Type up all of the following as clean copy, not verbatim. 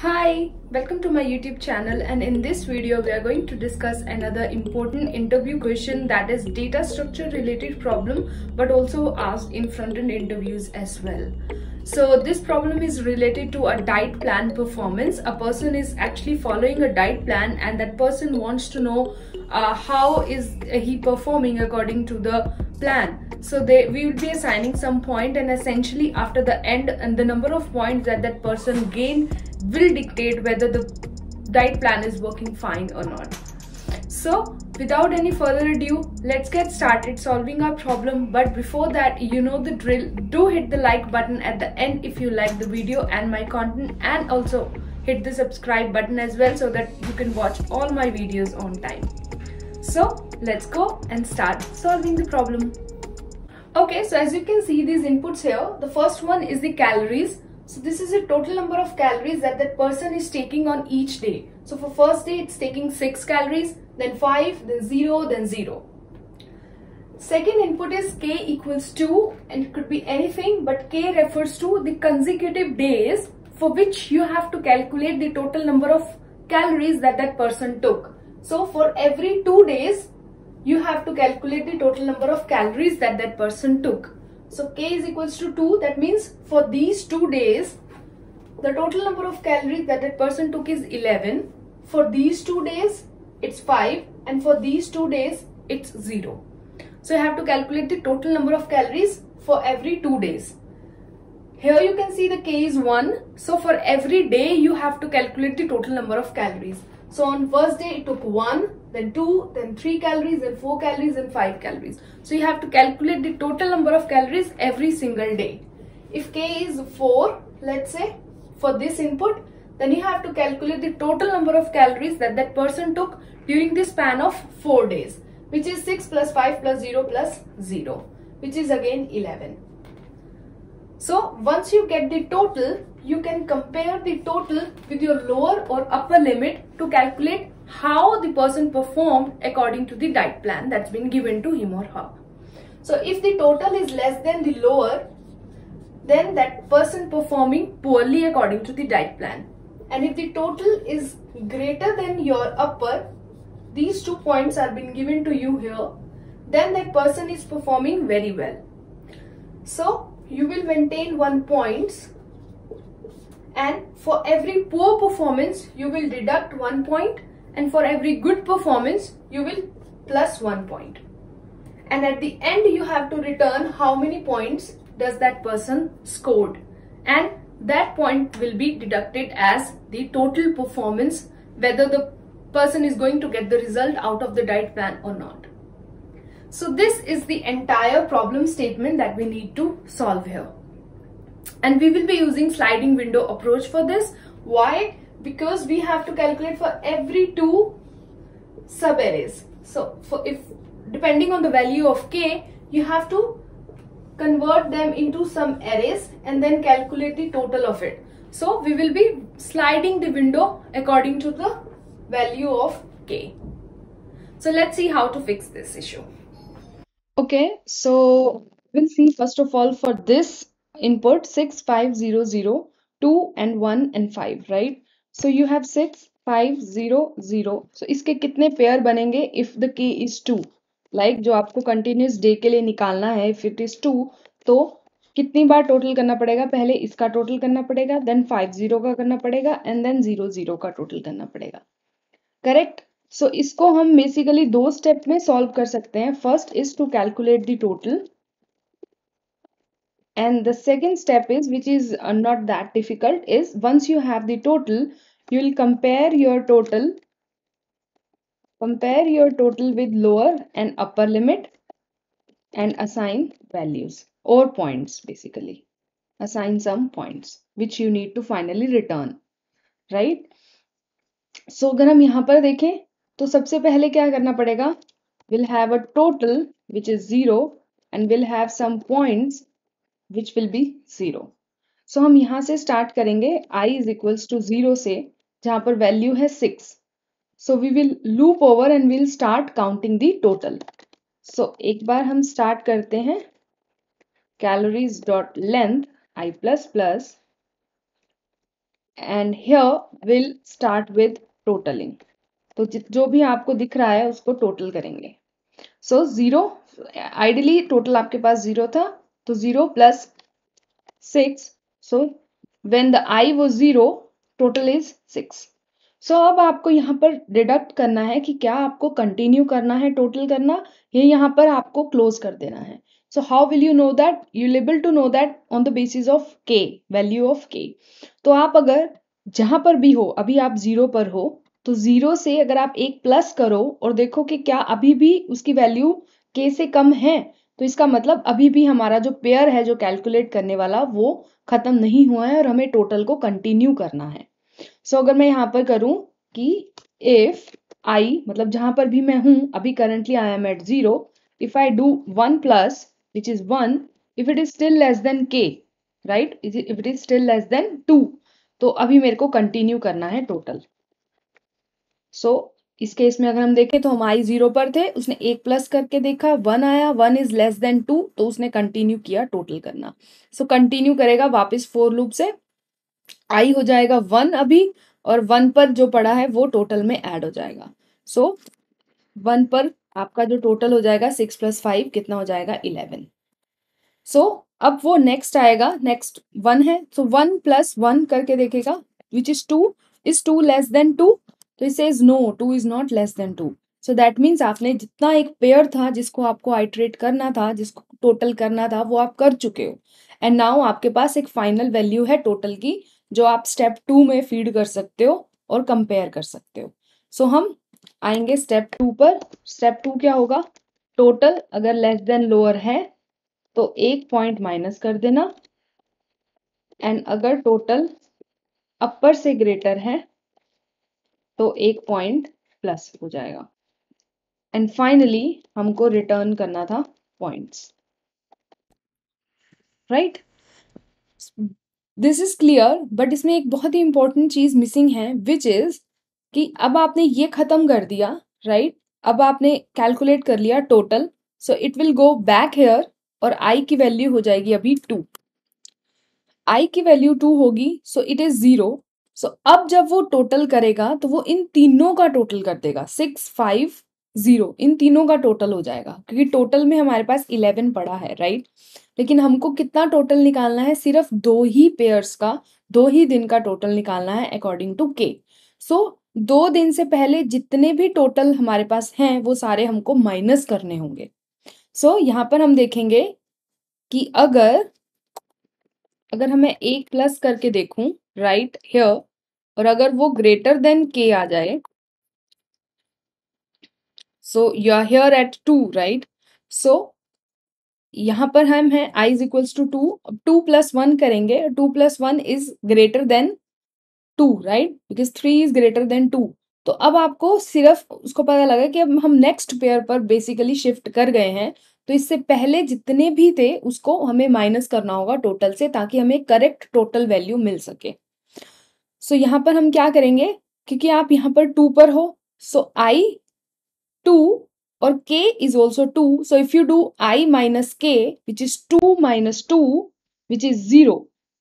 Hi, welcome to my YouTube channel, and in this video we are going to discuss another important interview question, that is data structure related problem, but also asked in front-end interviews as well. So this problem is related to a diet plan performance. A person is actually following a diet plan and that person wants to know how is he performing according to the plan. So we will be assigning some point, and essentially after the end, and the number of points that person gained will dictate whether the diet plan is working fine or not. So without any further ado, let's get started solving our problem. But before that, you know the drill. Do hit the like button at the end if you like the video and my content, and also hit the subscribe button as well so that you can watch all my videos on time. So let's go and start solving the problem. Okay, so as you can see these inputs here, the first one is the calories. So this is the total number of calories that person is taking on each day. So for first day it's taking 6 calories, then 5, then 0, then 0. Second input is k equals 2, and it could be anything, but k refers to the consecutive days for which you have to calculate the total number of calories that person took. So for every 2 days you have to calculate the total number of calories that person took. So k is equals to 2. That means for these 2 days, the total number of calories that person took is 11. For these 2 days, it's 5. And for these 2 days, it's 0. So you have to calculate the total number of calories for every 2 days. Here you can see the k is 1. So for every day, you have to calculate the total number of calories. So on first day, it took 1, then 2, then 3 calories, then 4 calories, and 5 calories. So you have to calculate the total number of calories every single day. If k is 4, let's say, for this input, then you have to calculate the total number of calories that person took during the span of 4 days, which is 6 plus 5 plus 0 plus 0, which is again 11. So once you get the total, you can compare the total with your lower or upper limit to calculate how the person performed according to the diet plan that's been given to him or her. So if the total is less than the lower, then that person performing poorly according to the diet plan. And if the total is greater than your upper, these 2 points are being given to you here, then that person is performing very well. So you will maintain 1 point, and for every poor performance you will deduct 1 point, and for every good performance you will plus 1 point. And at the end you have to return how many points does that person scored, and that point will be deducted as the total performance, whether the person is going to get the result out of the diet plan or not. So this is the entire problem statement that we need to solve here. And we will be using sliding window approach for this. Why? Because we have to calculate for every 2 sub-arrays. So if depending on the value of k, you have to convert them into some arrays and then calculate the total of it. So we will be sliding the window according to the value of k. So let's see how to fix this issue. Okay, so we'll see first of all for this input 6, 5, 0, 0, 2 and 1 and 5, right? So you have 6, 5, 0, 0. So इसके कितने pair बनेंगे if the k is 2? Like जो आपको continuous day के लिए निकालना है, if it is 2, तो कितनी बार टोटल करना पड़ेगा? पहले इसका टोटल करना पड़ेगा, then 5 0 का करना पड़ेगा, and then 0 0 का टोटल करना पड़ेगा. करेक्ट? सो इसको हम बेसिकली 2 स्टेप में सॉल्व कर सकते हैं. First is to calculate the total, and the second step is, which is not that difficult, is once you have the total, you will compare your total with lower and upper limit and assign values or points. Basically assign some points which you need to finally return, right? So अगर हम यहाँ पर देखें तो सबसे पहले क्या करना पड़ेगा? We'll have a total which is 0 and we'll have some points which will be 0. So हम यहाँ से start करेंगे I is equals to 0 से, जहाँ पर value है 6. So we will loop over and we'll start counting the total. So एक बार हम start करते हैं calories dot length I plus plus and here will start with totalling. तो जो भी आपको दिख रहा है उसको टोटल करेंगे। सो जीरो, आइडियली टोटल आपके पास जीरो था, तो 0 plus 6, so when the I was 0 total is 6। सो अब आपको यहाँ पर डिडक्ट करना है कि क्या आपको कंटिन्यू करना है टोटल करना, या यहाँ पर आपको क्लोज कर देना है। So how will you know that? You able to know that on the basis of K, value of K. तो आप अगर जहां पर भी हो, अभी आप 0 पर हो, तो 0 से अगर आप एक प्लस करो और देखो कि क्या अभी भी उसकी वैल्यू के से कम है, तो इसका मतलब अभी भी हमारा जो पेयर है जो कैलकुलेट करने वाला वो खत्म नहीं हुआ है और हमें टोटल को कंटिन्यू करना है। सो अगर मैं यहाँ पर करूं कि इफ आई, मतलब जहां पर भी मैं हूं, अभी currently I am at 0, if I do 1 plus which is 1, if it is still less than K, right, if it is still less than 2, तो अभी मेरे को कंटिन्यू करना है टोटल। सो इस केस में अगर हम देखें तो हम आई 0 पर थे, उसने एक प्लस करके देखा, 1 आया, 1 इज लेस देन 2, तो उसने कंटिन्यू किया टोटल करना। सो कंटिन्यू करेगा वापस फोर लूप से, आई हो जाएगा 1 अभी, और 1 पर जो पड़ा है वो टोटल में ऐड हो जाएगा। सो 1 पर आपका जो टोटल हो जाएगा 6 प्लस 5 कितना हो जाएगा 11। सो अब वो नेक्स्ट आएगा, नेक्स्ट 1 है, सो 1 प्लस 1 करके देखेगा which is 2, is 2 less than 2, तो it says no 2 is not less than 2। So that means आपने जितना एक पेयर था जिसको आपको आइट्रेट करना था, जिसको टोटल करना था, वो आप कर चुके हो। एंड नाउ आपके पास एक फाइनल वैल्यू है टोटल की, जो आप स्टेप 2 में फीड कर सकते हो और कंपेयर कर सकते हो। सो हम आएंगे स्टेप 2 पर। स्टेप 2 क्या होगा? टोटल अगर लेस देन लोअर है तो एक पॉइंट माइनस कर देना, एंड अगर टोटल अपर से ग्रेटर है तो एक पॉइंट प्लस हो जाएगा। एंड फाइनली हमको रिटर्न करना था points, right. This is clear, but इसमें एक बहुत ही इंपॉर्टेंट चीज मिसिंग है, विच इज कि अब आपने ये खत्म कर दिया, राइट, अब आपने कैलकुलेट कर लिया total, so it will go back here और आई की वैल्यू हो जाएगी अभी 2। आई की वैल्यू 2 होगी, सो इट इज 0। सो अब जब वो टोटल करेगा तो वो इन तीनों का टोटल कर देगा, 6 5 0, इन तीनों का टोटल हो जाएगा, क्योंकि टोटल में हमारे पास 11 पड़ा है, राइट। लेकिन हमको कितना टोटल निकालना है? सिर्फ 2 ही पेयर्स का, 2 ही दिन का टोटल निकालना है अकॉर्डिंग टू के। सो 2 दिन से पहले जितने भी टोटल हमारे पास हैं वो सारे हमको माइनस करने होंगे। सो यहाँ पर हम देखेंगे कि अगर हमें एक प्लस करके देखूं राइट हियर, और अगर वो ग्रेटर देन के आ जाए, so you are here at 2, right. So यहाँ पर हम हैं i इज इक्वल्स टू 2, अब 2 प्लस 1 करेंगे, 2 plus 1 is greater than 2, right, because 3 is greater than 2। तो अब आपको सिर्फ उसको पता लगा कि अब हम नेक्स्ट पेयर पर बेसिकली शिफ्ट कर गए हैं, तो इससे पहले जितने भी थे उसको हमें माइनस करना होगा टोटल से, ताकि हमें करेक्ट टोटल वैल्यू मिल सके। सो यहाँ पर हम क्या करेंगे, क्योंकि आप यहाँ पर 2 पर हो, सो आई 2 और k is also 2, so if you do I minus k which is 2 minus 2 which is 0,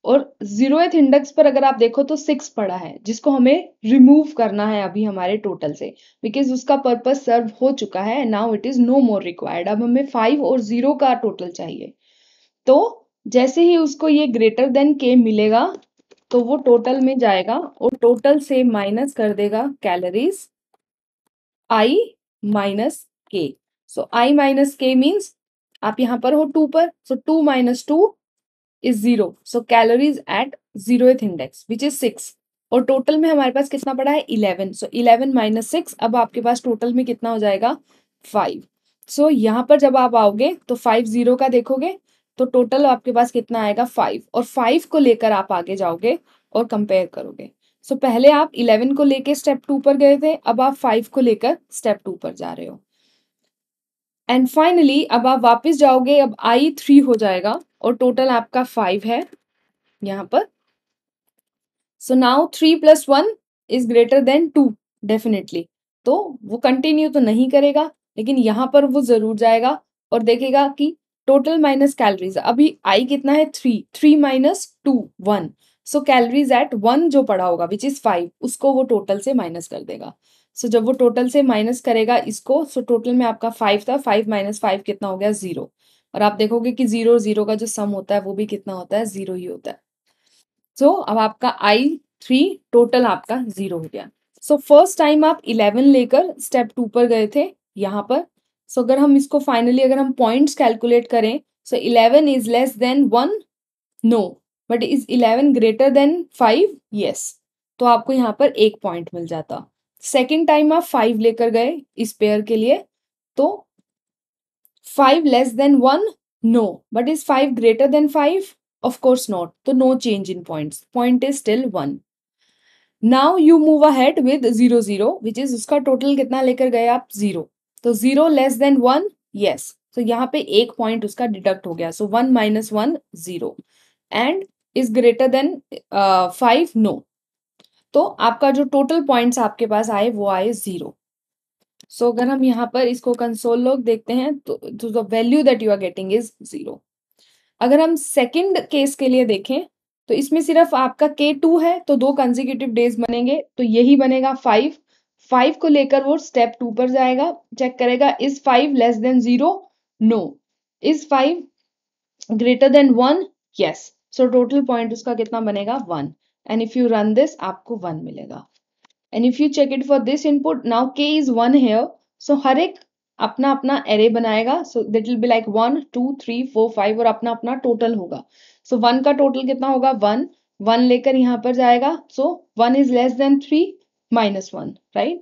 और 0th इंडेक्स पर अगर आप देखो तो 6 पड़ा है, जिसको हमें रिमूव करना है अभी हमारे टोटल से, बिकॉज उसका पर्पज सर्व हो चुका है, now it is no more required. अब हमें 5 और 0 का टोटल चाहिए। तो जैसे ही उसको ये ग्रेटर देन k मिलेगा तो वो टोटल में जाएगा और टोटल से माइनस कर देगा calories I minus K. So I minus K means आप यहाँ पर हो 2 पर, so 2 minus 2 is 0, so calories at 0th index which is 6, और टोटल में हमारे पास कितना पड़ा है 11, सो 11 माइनस 6, अब आपके पास टोटल में कितना हो जाएगा 5। सो यहाँ पर जब आप आओगे तो 5 0 का देखोगे तो टोटल आपके पास कितना आएगा 5, और 5 को लेकर आप आगे जाओगे और कंपेयर करोगे। सो पहले आप 11 को लेकर स्टेप 2 पर गए थे, अब आप 5 को लेकर स्टेप 2 पर जा रहे हो। एंड फाइनली अब आप वापस जाओगे, अब आई 3 हो जाएगा और टोटल आपका 5 है यहाँ पर। So now 3 plus 1 is greater than 2 definitely, तो वो कंटिन्यू तो नहीं करेगा, लेकिन यहाँ पर वो जरूर जाएगा और देखेगा कि टोटल माइनस कैलोरीज, अभी आई कितना है 3, 3 माइनस 2 1, सो कैलोरीज एट 1 जो पड़ा होगा विच इज 5, उसको वो टोटल से माइनस कर देगा. सो जब वो टोटल से माइनस करेगा इसको, सो टोटल में आपका 5 था, 5 माइनस 5 कितना हो गया 0. और आप देखोगे कि 0 और 0 का जो सम होता है वो भी कितना होता है 0 ही होता है. सो अब आपका I3 टोटल आपका 0 हो गया. सो फर्स्ट टाइम आप 11 लेकर स्टेप 2 पर गए थे यहाँ पर. सो अगर हम इसको फाइनली अगर हम पॉइंट्स कैलकुलेट करें, so 11 is less than 1, no, but is 11 greater than 5, yes. तो आपको यहाँ पर 1 पॉइंट मिल जाता. सेकेंड टाइम आप 5 लेकर गए इस पेयर के लिए, तो 5 less than 1, no, but is 5 greater than 5, of course not, so no change in points, point is still 1. Now you move ahead with 0 0, which is उसका टोटल कितना लेकर गए आप 0, तो 0 less than 1, yes, so यहाँ पे 1 पॉइंट उसका deduct हो गया, so 1 minus 1 0, and is greater than 5, no. तो आपका जो टोटल पॉइंट्स आपके पास आए वो आए 0. सो अगर हम यहाँ पर इसको कंसोल लॉग देखते हैं तो the value that you are getting is 0. अगर हम सेकंड केस के लिए देखें तो इसमें सिर्फ आपका K2 है, तो 2 कंसेक्यूटिव डेज बनेंगे, तो यही बनेगा 5. 5 को लेकर वो स्टेप 2 पर जाएगा, चेक करेगा is 5 less than 0, no, is 5 greater than 1, yes. So total point उसका कितना बनेगा 1, and if you run this आपको 1 मिलेगा. And if you check it for this input, now K is 1 here. So हर एक अपना अपना array बनाएगा. So that will be like 1, 2, 3, 4, 5 और अपना अपना total होगा. So 1 का total कितना होगा 1. 1 लेकर यहाँ पर जाएगा. So 1 is less than 3, minus 1, right?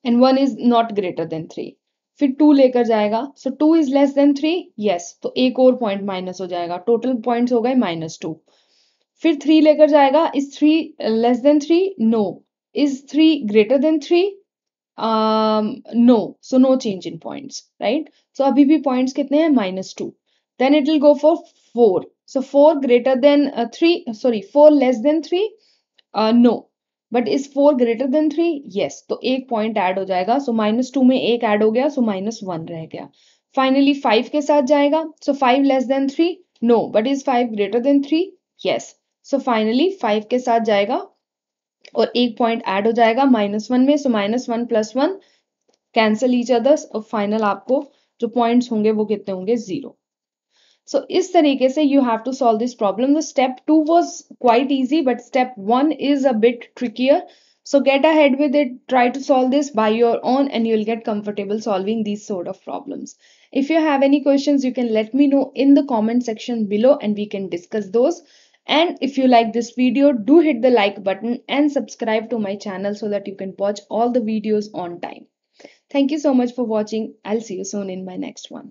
And 1 is not greater than 3. फिर 2 लेकर जाएगा. So 2 is less than 3, yes. तो एक और point minus हो जाएगा. Total points हो गए -2. फिर 3 लेकर जाएगा. Is 3 less than 3? No. Is 3 greater than 3? No. So no change in points, right? So अभी भी points कितने हैं -2. Then it will go for 4. So 4 greater than 3. Sorry, 4 less than 3? No. But is 4 greater than 3? Yes. तो एक point add हो जाएगा. So -2 में एक add हो गया. So -1 रह गया. Finally 5 के साथ जाएगा. So 5 less than 3? No. But is 5 greater than 3? Yes. So finally 5 के साथ जाएगा और एक पॉइंट ऐड हो जाएगा -1 में. सो -1 + 1 कैंसिल ईच अदर्स और फाइनल आपको जो पॉइंट्स होंगे वो कितने होंगे 0. सो इस तरीके से you have to solve this problem. The step 2 was quite easy but step 1 is a bit trickier. So get ahead with it, try to solve this by your own and you'll get comfortable solving these sort of problems. If you have any questions, you can let me know in the comment section below and we can discuss those. And if you like this video, do hit the like button and subscribe to my channel so that you can watch all the videos on time. Thank you so much for watching. I'll see you soon in my next one.